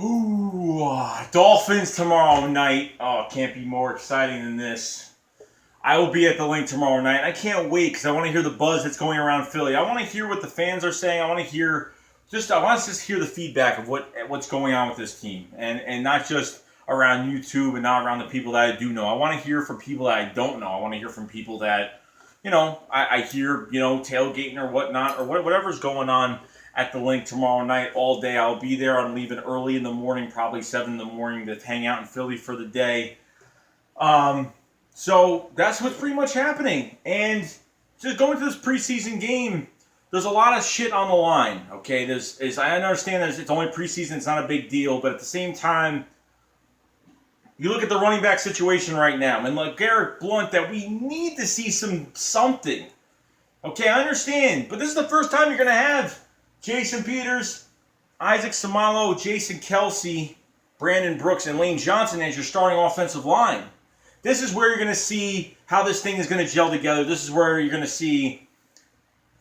Ooh, Dolphins tomorrow night. Oh, can't be more exciting than this. I will be at the link tomorrow night. I can't wait because I want to hear the buzz that's going around Philly. I want to hear what the fans are saying. I want to just hear the feedback of what's going on with this team, and not just around YouTube and not around the people that I do know. I want to hear from people that I don't know. I want to hear from people that, I hear, tailgating or whatnot or whatever's going on at the link tomorrow night all day. I'll be there. I'm leaving early in the morning, probably 7 in the morning, to hang out in Philly for the day. So that's what's pretty much happening. And just going to this preseason game, there's a lot of shit on the line. Okay, I understand that it's only preseason, it's not a big deal, but at the same time, you look at the running back situation right now, and like Garrett Blunt, that we need to see something. Okay, I understand, but this is the first time you're going to have Jason Peters, Isaac Samalo, Jason Kelsey, Brandon Brooks, and Lane Johnson as your starting offensive line. This is where you're going to see how this thing is going to gel together. This is where you're going to see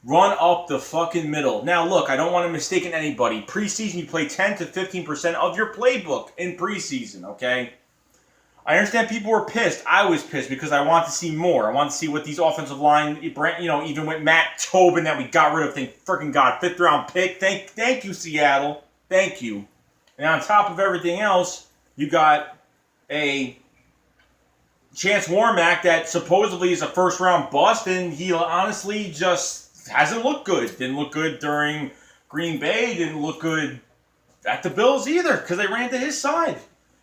run up the fucking middle. Now, look, I don't want to mistake anybody. Preseason, you play 10 to 15% of your playbook in preseason, okay? I understand people were pissed. I was pissed because I want to see more. I want to see what these offensive line, even with Matt Tobin that we got rid of, thank freaking God, 5th round pick. Thank you, Seattle. Thank you. And on top of everything else, you got a Chance Warmack that supposedly is a 1st round bust, and he honestly just hasn't looked good. Didn't look good during Green Bay. Didn't look good at the Bills either because they ran to his side.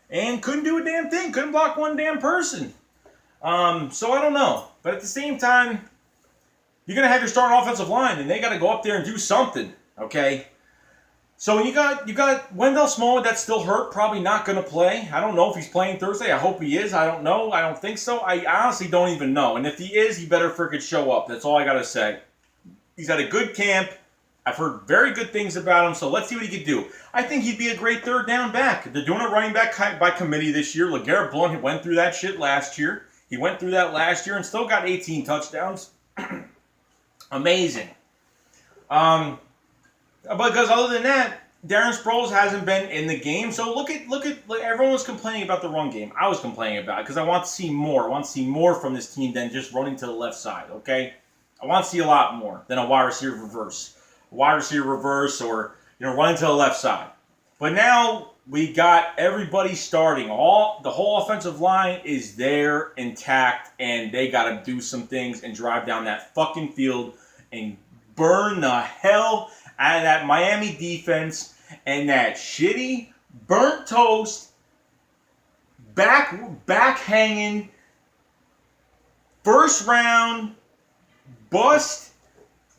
And couldn't do a damn thing. Couldn't block one damn person. So I don't know. But at the same time, you're going to have your starting offensive line, and they got to go up there and do something. Okay? So you got Wendell Smallwood that's still hurt. Probably not going to play. I don't know if he's playing Thursday. I hope he is. I don't know. I don't think so. I honestly don't even know. And if he is, he better freaking show up. That's all I got to say. He's had a good camp. I've heard very good things about him, so let's see what he can do. I think he'd be a great 3rd down back. They're doing a running back by committee this year. LeGarrette Blount went through that shit last year. He went through that last year and still got 18 touchdowns. Amazing. Because other than that, Darren Sproles hasn't been in the game. So look at everyone was complaining about the run game. I was complaining about it because I want to see more. I want to see more from this team than just running to the left side, okay? I want to see a lot more than a wide receiver reverse. Or running to the left side. But now we got everybody starting. The whole offensive line is there intact, and they got to do some things and drive down that fucking field and burn the hell out of that Miami defense and that shitty burnt toast back hanging 1st round bust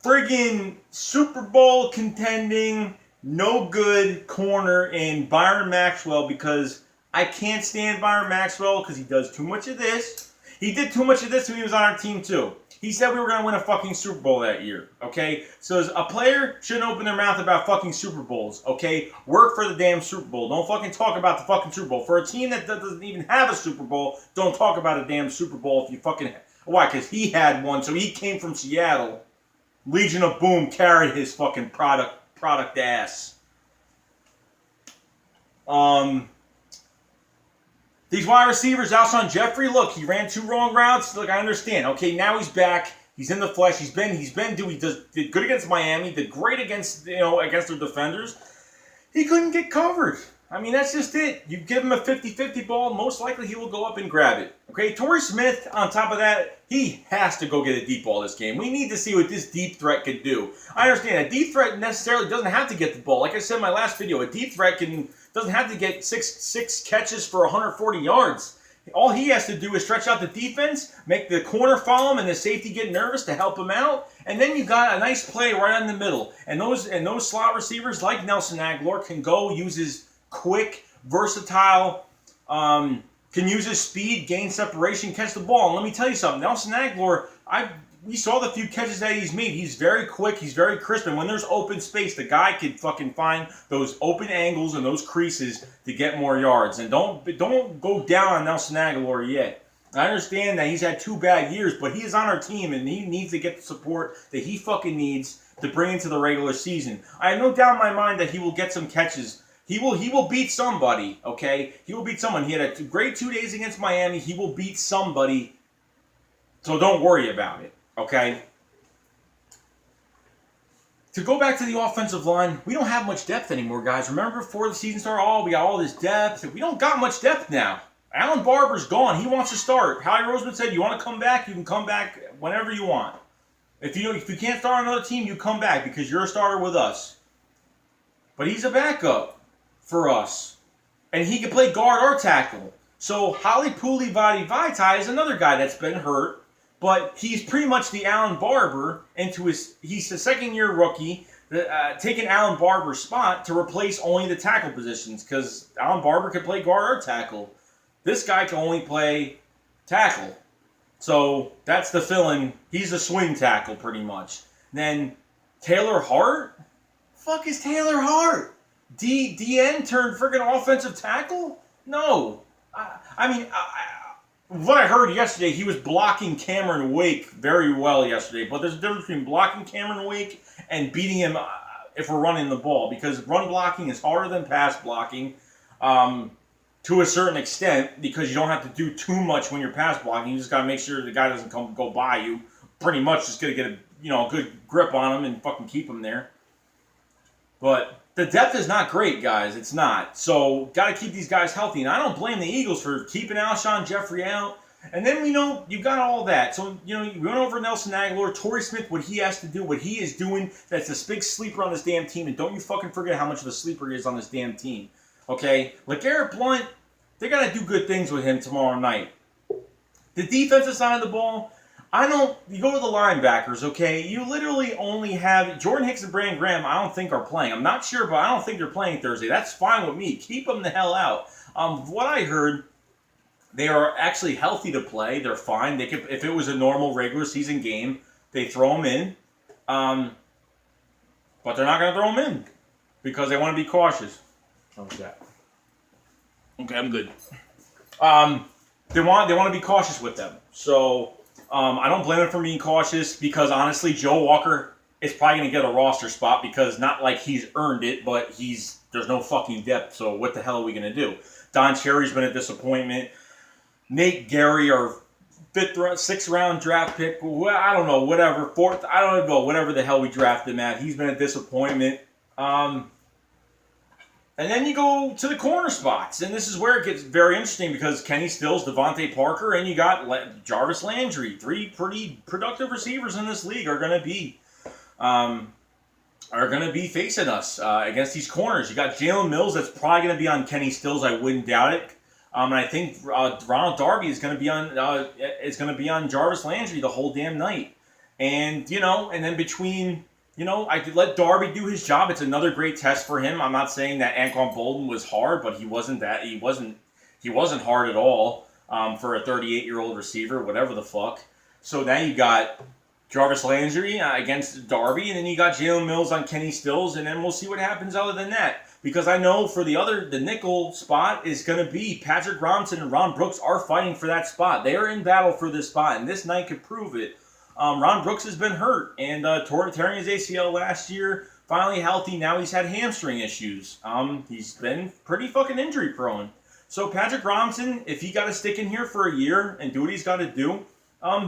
friggin' Super Bowl contending, no good corner in Byron Maxwell, because I can't stand Byron Maxwell because he does too much of this. He did too much of this when he was on our team too. He said we were going to win a fucking Super Bowl that year, okay? So as a player shouldn't open their mouth about fucking Super Bowls, okay? Work for the damn Super Bowl. Don't fucking talk about the fucking Super Bowl. For a team that doesn't even have a Super Bowl, don't talk about a damn Super Bowl if you fucking... Why? Because he had one, so he came from Seattle. Legion of Boom carried his fucking product ass. These wide receivers, Alshon Jeffrey, look, he ran 2 wrong routes. Look, I understand. Okay, now he's back. He's in the flesh. He did good against Miami. Did great against their defenders. He couldn't get covered. I mean, that's just it. You give him a 50-50 ball, most likely he will go up and grab it. Okay, Torrey Smith, on top of that, he has to go get a deep ball this game. We need to see what this deep threat could do. I understand a deep threat necessarily doesn't have to get the ball. Like I said in my last video, a deep threat doesn't have to get six catches for 140 yards. All he has to do is stretch out the defense, make the corner follow him, and the safety get nervous to help him out, and then you got a nice play right in the middle. And those slot receivers like Nelson Agholor can go use his quick, versatile, can use his speed, gain separation, catch the ball. And let me tell you something. Nelson Agholor, we saw the few catches that he's made. He's very quick. He's very crisp. And when there's open space, the guy can fucking find those open angles and those creases to get more yards. And don't go down on Nelson Agholor yet. I understand that he's had 2 bad years, but he is on our team, and he needs to get the support that he fucking needs to bring into the regular season. I have no doubt in my mind that he will get some catches He will beat somebody, okay? He will beat someone. He had a great 2 days against Miami. He will beat somebody, so don't worry about it, okay? To go back to the offensive line, we don't have much depth anymore, guys. Remember before the season started, we got all this depth. We don't got much depth now. Alan Barber's gone. He wants to start. Howie Roseman said, you want to come back? You can come back whenever you want. If you can't start on another team, you come back because you're a starter with us. But he's a backup for us. And he can play guard or tackle. So Holly Pooley Vaitai is another guy that's been hurt. But he's pretty much the Alan Barber he's a second-year rookie, taking Alan Barber's spot to replace only the tackle positions because Alan Barber could play guard or tackle. This guy can only play tackle. So that's the fill-in. He's a swing tackle pretty much. Then Taylor Hart? Fuck is Taylor Hart? DN turned friggin' offensive tackle? No. What I heard yesterday, he was blocking Cameron Wake very well yesterday. But there's a difference between blocking Cameron Wake and beating him if we're running the ball. Because run blocking is harder than pass blocking to a certain extent. Because you don't have to do too much when you're pass blocking. You just got to make sure the guy doesn't go by you. Pretty much just got to get a good grip on him and fucking keep him there. But the depth is not great, guys. It's not. So, got to keep these guys healthy. And I don't blame the Eagles for keeping Alshon Jeffrey out. And then, you got all that. So, we went over Nelson Aguilar, Torrey Smith, what he has to do, what he is doing. That's this big sleeper on this damn team. And don't you fucking forget how much of a sleeper he is on this damn team. Okay? LeGarrette Blount, they got to do good things with him tomorrow night. The defensive side of the ball, you go to the linebackers, okay? You literally only have Jordan Hicks and Brandon Graham, I don't think are playing. I'm not sure, but I don't think they're playing Thursday. That's fine with me. Keep them the hell out. What I heard, they are actually healthy to play. They're fine. They could, if it was a normal regular season game, they throw them in. But they're not going to throw them in because they want to be cautious. How's that? Okay, I'm good. They want to be cautious with them. So I don't blame him for being cautious because honestly, Joe Walker is probably going to get a roster spot because not like he's earned it, but there's no fucking depth. So what the hell are we going to do? Don Cherry's been a disappointment. Nate Gary, our sixth round draft pick, I don't know, whatever, fourth, I don't know, whatever the hell we drafted him at. He's been a disappointment. And then you go to the corner spots, and this is where it gets very interesting because Kenny Stills, Devontae Parker, and you got Jarvis Landry. Three pretty productive receivers in this league are going to be facing us against these corners. You got Jalen Mills, that's probably going to be on Kenny Stills. I wouldn't doubt it. And I think Ronald Darby is going to be on Jarvis Landry the whole damn night. And and then between. I could let Darby do his job. It's another great test for him. I'm not saying that Anquan Bolden was hard, but he wasn't hard at all for a 38-year-old receiver, whatever the fuck. So now you got Jarvis Landry against Darby, and then you got Jalen Mills on Kenny Stills, and then we'll see what happens other than that. Because I know for the nickel spot is going to be Patrick Robinson and Ron Brooks are fighting for that spot. They are in battle for this spot, and this night could prove it. Ron Brooks has been hurt and tearing his ACL last year. Finally healthy. Now he's had hamstring issues. He's been pretty fucking injury prone. So Patrick Robinson, if he got to stick in here for a year and do what he's got to do,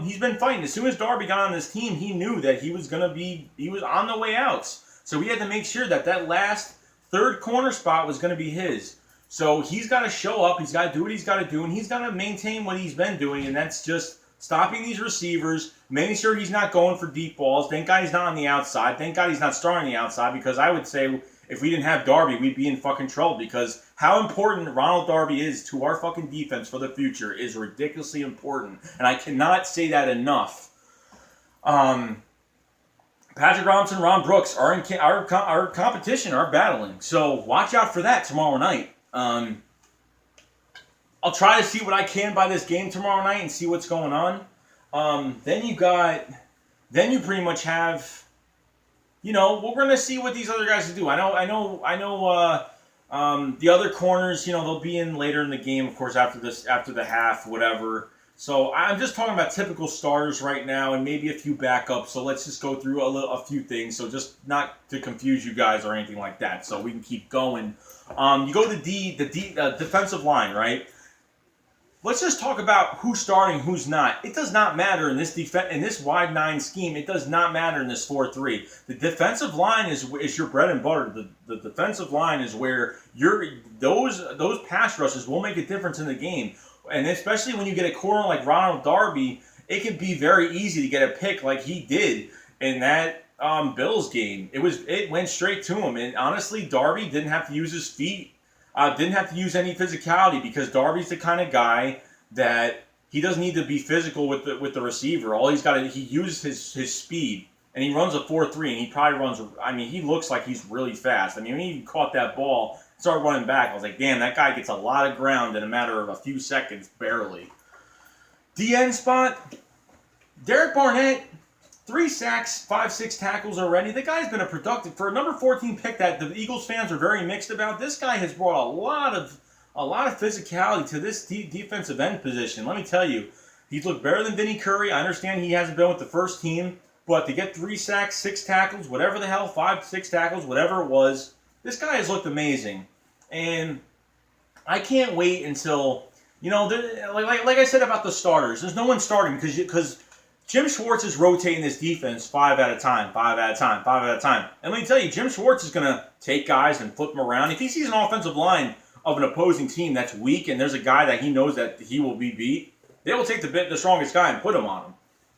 he's been fighting. As soon as Darby got on this team, he knew that he was on the way out. So he had to make sure that last third corner spot was going to be his. So he's got to show up. He's got to do what he's got to do, and he's got to maintain what he's been doing, and that's just stopping these receivers, making sure he's not going for deep balls. Thank God he's not on the outside. Thank God he's not starting on the outside because I would say if we didn't have Darby, we'd be in fucking trouble because how important Ronald Darby is to our fucking defense for the future is ridiculously important. And I cannot say that enough. Patrick Robinson, Ron Brooks are in our competition, are battling. So watch out for that tomorrow night. I'll try to see what I can by this game tomorrow night and see what's going on. Then you pretty much have, we're going to see what these other guys do. I know. The other corners, they'll be in later in the game, of course, after the half, whatever. So I'm just talking about typical starters right now and maybe a few backups. So let's just go through a few things. So just not to confuse you guys or anything like that. So we can keep going. You go to the defensive line, right? Let's just talk about who's starting, who's not. It does not matter in this wide 9 scheme. It does not matter in this 4-3. The defensive line is your bread and butter. The defensive line is where those pass rushes will make a difference in the game. And especially when you get a corner like Ronald Darby, it can be very easy to get a pick like he did in that Bills game. It went straight to him. And honestly, Darby didn't have to use his feet. Didn't have to use any physicality because Darby's the kind of guy that he doesn't need to be physical with the receiver. All he uses his speed, and he runs a 4-3, and he probably runs. I mean, he looks like he's really fast. I mean, when he caught that ball, started running back, I was like, damn, that guy gets a lot of ground in a matter of a few seconds, barely. DN spot, Derek Barnett. 3 sacks, 5-6 tackles already. The guy's been for a number 14 pick that the Eagles fans are very mixed about. This guy has brought a lot of physicality to this defensive end position. Let me tell you, he's looked better than Vinny Curry. I understand he hasn't been with the first team, but to get 3 sacks, 6 tackles, whatever the hell, 5-6 tackles, whatever it was, this guy has looked amazing. And I can't wait until, like I said about the starters, there's no one starting because Jim Schwartz is rotating this defense 5 at a time. And let me tell you, Jim Schwartz is going to take guys and flip them around. If he sees an offensive line of an opposing team that's weak and there's a guy that he knows that he will be beat, they will take the strongest guy and put him on him.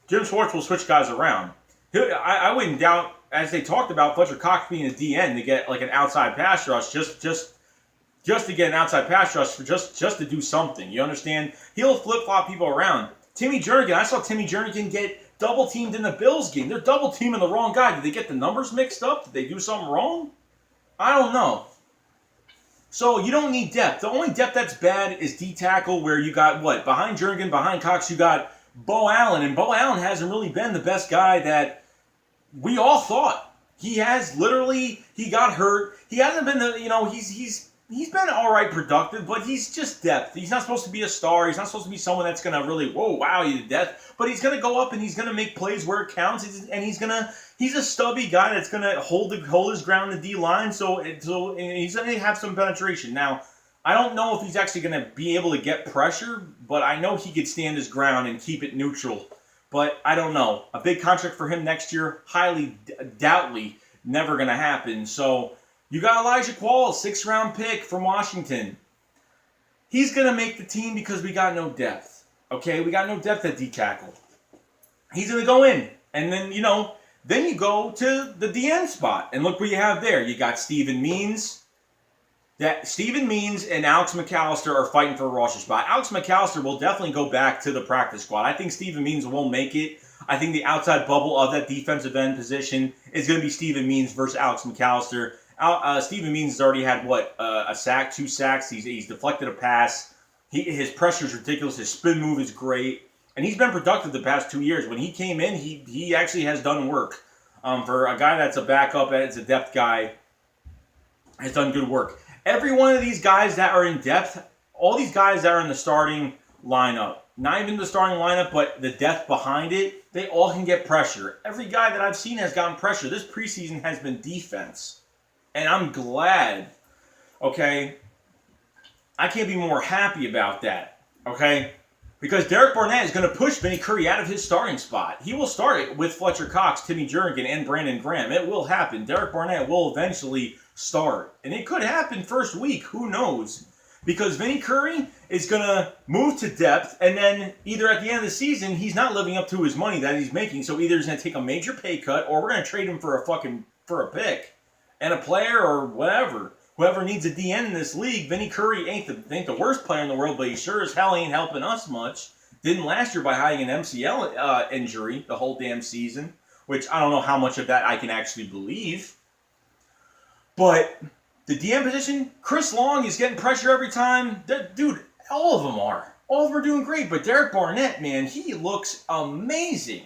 Jim Schwartz will switch guys around. I wouldn't doubt, as they talked about, Fletcher Cox being a DN to get like an outside pass rush just to get an outside pass rush just to do something. You understand? He'll flip-flop people around. Timmy Jernigan, I saw Timmy Jernigan get double-teamed in the Bills game. They're double-teaming the wrong guy. Did they get the numbers mixed up? Did they do something wrong? I don't know. So you don't need depth. The only depth that's bad is D-tackle, where you got, behind Jernigan, behind Cox, you got Bo Allen. And Bo Allen hasn't really been the best guy that we all thought. He got hurt. He hasn't been he's been all right productive, but he's just depth. He's not supposed to be a star. He's not supposed to be someone that's going to really, wow you to death. But he's going to go up and he's going to make plays where it counts. And he's a stubby guy that's going to hold his ground in the D-line. So he's going to have some penetration. Now, I don't know if he's actually going to be able to get pressure, but I know he could stand his ground and keep it neutral. But I don't know. A big contract for him next year, highly doubtly never going to happen. So you got Elijah Quall, 6th-round pick from Washington. He's going to make the team because we got no depth. Okay, we got no depth at D-tackle. He's going to go in. And then, then you go to the DN spot. And look what you have there. You got Steven Means. Steven Means and Alex McAllister are fighting for a roster spot. Alex McAllister will definitely go back to the practice squad. I think Steven Means will make it. I think the outside bubble of that defensive end position is going to be Steven Means versus Alex McAllister. Steven Means has already had, a sack, 2 sacks. He's deflected a pass. His pressure is ridiculous. His spin move is great. And he's been productive the past 2 years. When he came in, he actually has done work. For a guy that's a backup, as a depth guy, has done good work. Every one of these guys that are in depth, all these guys that are in the starting lineup, not even the starting lineup, but the depth behind it, they all can get pressure. Every guy that I've seen has gotten pressure. This preseason has been defense. And I'm glad, okay? I can't be more happy about that, okay? Because Derek Barnett is going to push Vinny Curry out of his starting spot. He will start it with Fletcher Cox, Timmy Jernigan, and Brandon Graham. It will happen. Derek Barnett will eventually start. And it could happen first week. Who knows? Because Vinny Curry is going to move to depth, and then either at the end of the season, he's not living up to his money that he's making, so either he's going to take a major pay cut, or we're going to trade him for a pick. And a player or whatever. Whoever needs a DN in this league, Vinny Curry ain't the worst player in the world, but he sure as hell ain't helping us much. Didn't last year by hiding an MCL injury the whole damn season, which I don't know how much of that I can actually believe. But the DN position, Chris Long is getting pressure every time. Dude, all of them are. All of them are doing great, but Derek Barnett, man, he looks amazing.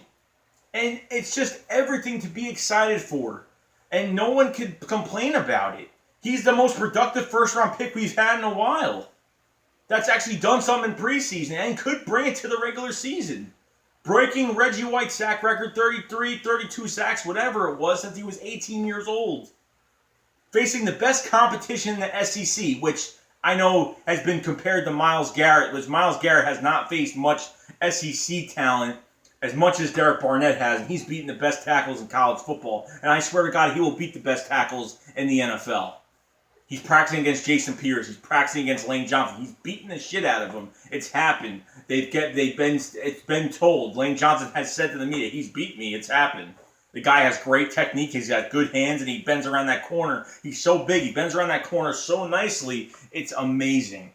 And it's just everything to be excited for. And no one could complain about it. He's the most productive first-round pick we've had in a while. that's actually done something in preseason and could bring it to the regular season. Breaking Reggie White's sack record, 33, 32 sacks, whatever it was, since he was 18 years old. Facing the best competition in the SEC, which I know has been compared to Myles Garrett, which Myles Garrett has not faced much SEC talent as much as Derek Barnett has, and he's beaten the best tackles in college football. And I swear to God, he will beat the best tackles in the NFL. He's practicing against Jason Pierce. He's practicing against Lane Johnson. He's beating the shit out of him. It's happened. It's been told. Lane Johnson has said to the media, he's beat me. It's happened. The guy has great technique. He's got good hands, and he bends around that corner. He's so big. He bends around that corner so nicely. It's amazing.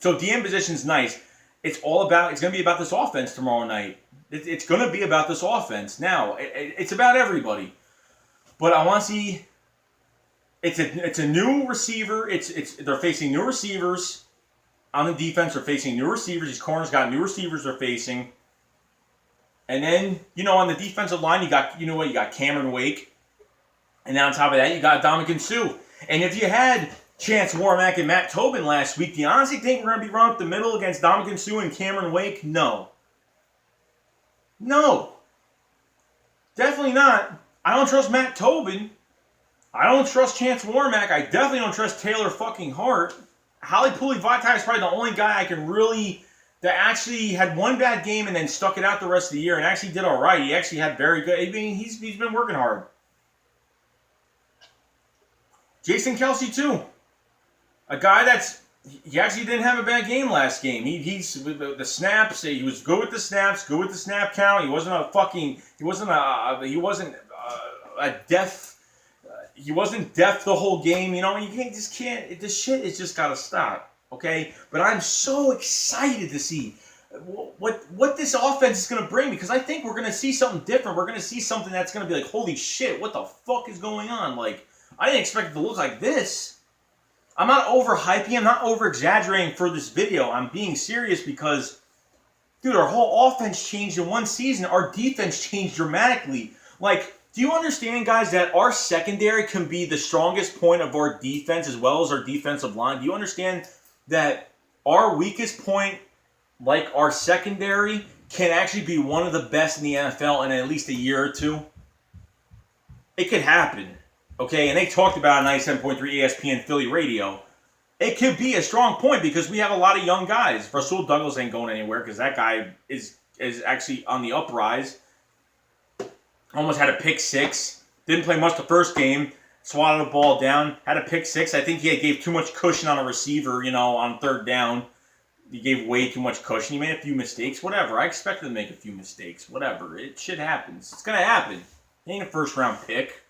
So DM position's nice. It's going to be about this offense tomorrow night. It's going to be about this offense. Now, it's about everybody. But I want to see. It's a new receiver. They're facing new receivers on the defense. They're facing new receivers. These corners got new receivers they're facing. And then, on the defensive line, you got Cameron Wake. And then on top of that, you got Ndamukong Suh. And if you had Chance Warmack and Matt Tobin last week, do you honestly think we're going to be run up the middle against Ndamukong Suh and Cameron Wake? No. No. Definitely not. I don't trust Matt Tobin. I don't trust Chance Warmack. I definitely don't trust Taylor fucking Hart. Holly Pulivatai is probably the only guy I can really... that actually had one bad game and then stuck it out the rest of the year and actually did all right. He actually had very good... I mean, he's been working hard. Jason Kelce, too. A guy that's... He actually didn't have a bad game last game. He's the snaps. He was good with the snaps, good with the snap count. He wasn't a fucking... He wasn't deaf... He wasn't deaf the whole game. You can't... This shit has just got to stop. Okay? But I'm so excited to see what this offense is going to bring, because I think we're going to see something different. We're going to see something that's going to be like, holy shit, what the fuck is going on? Like, I didn't expect it to look like this. I'm not overhyping. I'm not over-exaggerating for this video. I'm being serious because, dude, our whole offense changed in one season. Our defense changed dramatically. Like, do you understand, guys, that our secondary can be the strongest point of our defense as well as our defensive line? Do you understand that our weakest point, like our secondary, can actually be one of the best in the NFL in at least a year or two? It could happen, okay? And they talked about it on 97.3 ESPN Philly Radio. It could be a strong point because we have a lot of young guys. Rasul Douglas ain't going anywhere because that guy is actually on the uprise. Almost had a pick six. Didn't play much the first game. Swatted the ball down. Had a pick six. I think he gave too much cushion on a receiver, on third down. He gave way too much cushion. He made a few mistakes. Whatever. I expected him to make a few mistakes. Whatever. Shit happens. It's going to happen. He ain't a first-round pick.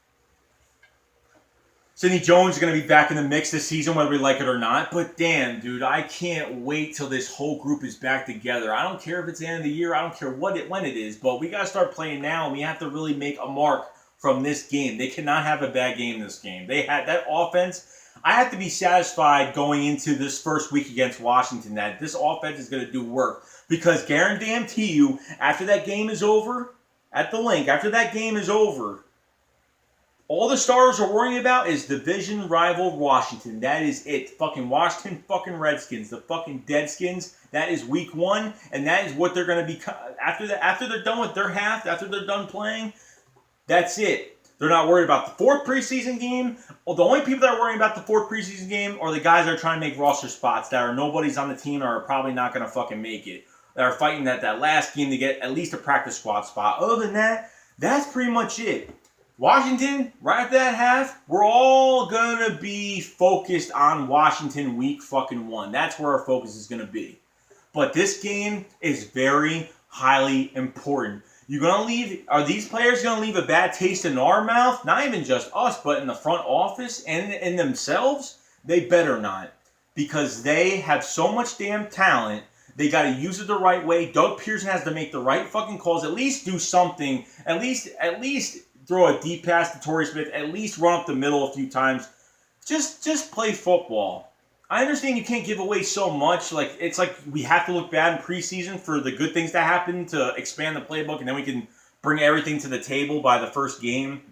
Sidney Jones is going to be back in the mix this season, whether we like it or not. But damn, dude, I can't wait till this whole group is back together. I don't care if it's the end of the year. I don't care when it is. But we got to start playing now, and we have to really make a mark from this game. They cannot have a bad game this game. They had that offense. I have to be satisfied going into this first week against Washington that this offense is going to do work. Because guarantee you, after that game is over, at the link, after that game is over, all the stars are worrying about is division rival Washington. That is it. Fucking Washington fucking Redskins. The fucking Deadskins. That is week one. And that is what they're going to be. After they're done with their half, after they're done playing, that's it. They're not worried about the fourth preseason game. Well, the only people that are worrying about the fourth preseason game are the guys that are trying to make roster spots that are nobody's on the team or are probably not going to fucking make it. That are fighting that last game to get at least a practice squad spot. Other than that, that's pretty much it. Washington, right at that half, we're all going to be focused on Washington week fucking one. That's where our focus is going to be. But this game is very highly important. Are these players going to leave a bad taste in our mouth? Not even just us, but in the front office and in themselves? They better not. Because they have so much damn talent. They got to use it the right way. Doug Pearson has to make the right fucking calls. At least do something. At least throw a deep pass to Torrey Smith. At least run up the middle a few times. Just play football. I understand you can't give away so much. It's like we have to look bad in preseason for the good things to happen to expand the playbook, and then we can bring everything to the table by the first game.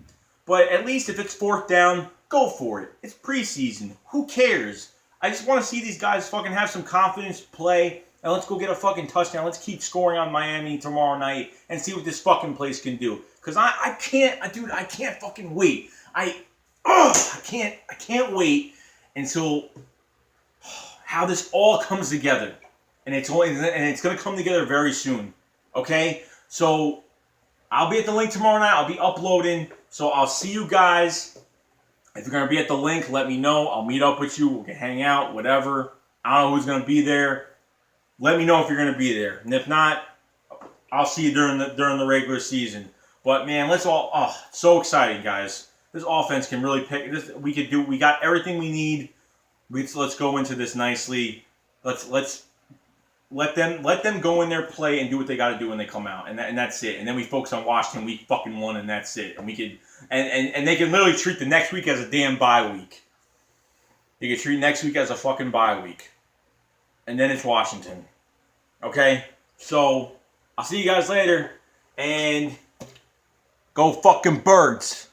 But at least if it's fourth down, go for it. It's preseason. Who cares? I just want to see these guys fucking have some confidence, play, and let's go get a fucking touchdown. Let's keep scoring on Miami tomorrow night and see what this fucking place can do. Because I can't fucking wait. I can't wait until how this all comes together. And it's going to come together very soon. Okay? So I'll be at the link tomorrow night. I'll be uploading. So I'll see you guys. If you're going to be at the link, let me know. I'll meet up with you. We can hang out, whatever. I don't know who's going to be there. Let me know if you're going to be there. And if not, I'll see you during the regular season. But, man, let's all... so exciting, guys. This offense can really pick... We got everything we need. Let's go into this nicely. Let's let them go in there, play, and do what they got to do when they come out, and that's it. And then we focus on Washington week fucking 1, and that's it. And we could and they can literally treat the next week as a damn bye week. They can treat next week as a fucking bye week, and then it's Washington. Okay, so I'll see you guys later, and go fucking Birds.